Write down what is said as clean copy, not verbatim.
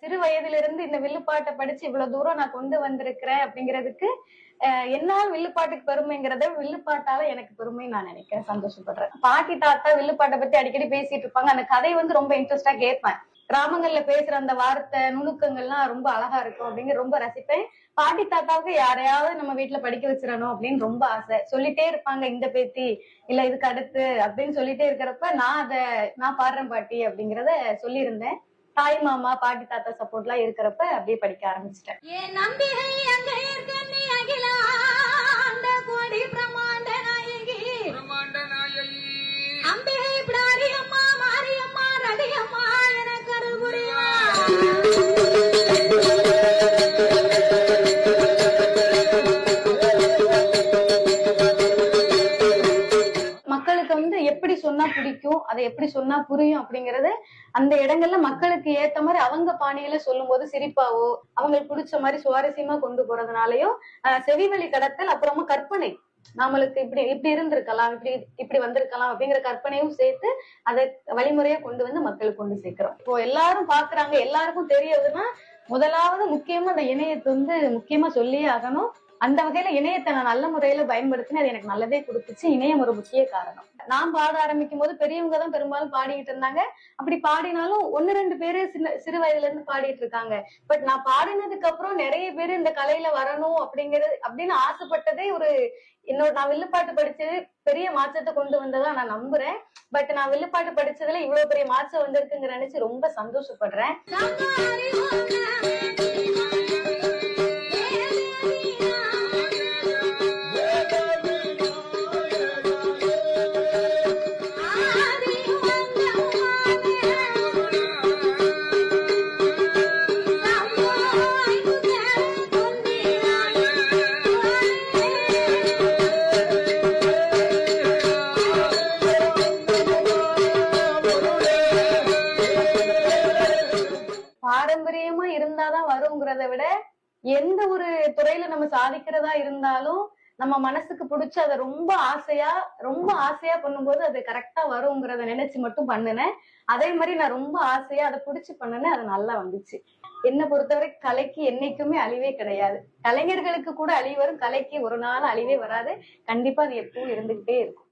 சிறு வயதிலிருந்து இந்த வில்லுப்பாட்டை படிச்சு இவ்வளவு தூரம் நான் கொண்டு வந்திருக்கிறேன் அப்படிங்கிறதுக்கு என்னால் வில்லுப்பாட்டுக்கு பெருமைங்கிறத வில்லுப்பாட்டால எனக்கு பெருமை நான் நினைக்கிறேன், சந்தோஷப்படுறேன். பாட்டி தாத்தா வில்லுப்பாட்டை பத்தி அடிக்கடி பேசிட்டு இருப்பாங்க. அந்த கதை வந்து ரொம்ப இன்ட்ரெஸ்டா கேட்பேன். கிராமங்கள்ல பேசுற அந்த வார்த்தை நுணுக்கங்கள்லாம் ரொம்ப அழகா இருக்கும் அப்படிங்கிற ரொம்ப ரசிப்பேன். பாட்டி தாத்தாவுக்கு யாரையாவது நம்ம வீட்டுல படிக்க வச்சிடணும் அப்படின்னு ரொம்ப ஆசை. சொல்லிட்டே இருப்பாங்க, இந்த பேத்தி இல்ல இதுக்கு அடுத்து அப்படின்னு சொல்லிட்டே இருக்கிறப்ப நான் பாடுறேன் பாட்டி அப்படிங்கறத சொல்லியிருந்தேன். தாய் மாமா பாட்டி தாத்தா சப்போர்ட் எல்லாம் இருக்கிறப்ப அப்படியே படிக்க ஆரம்பிச்சிட்டேன். மக்களுக்கு வந்து எப்படி சொன்னா பிடிக்கும், அதை எப்படி சொன்னா புரியும் அப்படிங்கறது அந்த இடங்கள்ல மக்களுக்கு ஏத்த மாதிரி அவங்க பாணியில சொல்லும் போது சிரிப்பாவோ அவங்களுக்கு பிடிச்ச மாதிரி சுவாரஸ்யமா கொண்டு போறதுனாலயோ செவிவழி கடத்தல், அப்புறமா கற்பனை, நம்மளுக்கு இப்படி இருந்திருக்கலாம், இப்படி வந்திருக்கலாம் அப்படிங்கிற கற்பனையும் சேர்த்து அதை வழிமுறையா கொண்டு வந்து மக்களுக்கு கொண்டு சேர்க்கிறோம். இப்போ எல்லாரும் பாக்குறாங்க, எல்லாருக்கும் தெரியறதுன்னா முதலாவது முக்கியமா அந்த இணையத்தை வந்து முக்கியமா சொல்லியே ஆகணும். அந்த வகையில இணையத்தை நான் நல்ல முறையில பயன்படுத்தினேன். அது எனக்கு நல்லதே கொடுத்துச்சு. இணையம் ஒரு முக்கிய காரணம். நான் பாட ஆரம்பிக்கும் போது பெரியவங்க தான் பெரும்பாலும் பாடிட்டு இருந்தாங்க. அப்படி பாடினாலும் 1-2 பேரு சிறு வயதுல இருந்து பாடிட்டு இருக்காங்க. பட் நான் பாடினதுக்கு அப்புறம் நிறைய பேரு இந்த கலையில வரணும் அப்படின்னு ஆசைப்பட்டதே நான் வில்லுப்பாட்டு படிச்சது பெரிய மாற்றத்தை கொண்டு வந்ததா நான் நம்புறேன். பட் நான் வில்லுப்பாட்டு படிச்சதுல இவ்வளவு பெரிய மாற்றம் வந்திருக்குங்க நினைச்சு ரொம்ப சந்தோஷப்படுறேன். பாரம்பரியமா இருந்தாதான் வருங்கிறத விட எந்த ஒரு துறையில நம்ம சாதிக்கிறதா இருந்தாலும் நம்ம மனசுக்கு பிடிச்சு அதை ரொம்ப ஆசையா பண்ணும்போது அது கரெக்டா வருங்கிறத நினைச்சு மட்டும் பண்ணுனேன். அதே மாதிரி நான் ரொம்ப ஆசையா அதை பிடிச்சு பண்ணுனேன், அது நல்லா வந்துச்சு. என்னை பொறுத்தவரை கலைக்கு என்னைக்குமே அழிவே கிடையாது. கலைஞர்களுக்கு கூட அழிவு வரும், கலைக்கு ஒரு நாள் அழிவே வராது. கண்டிப்பா அது எப்பவும் இருந்துகிட்டே இருக்கும்.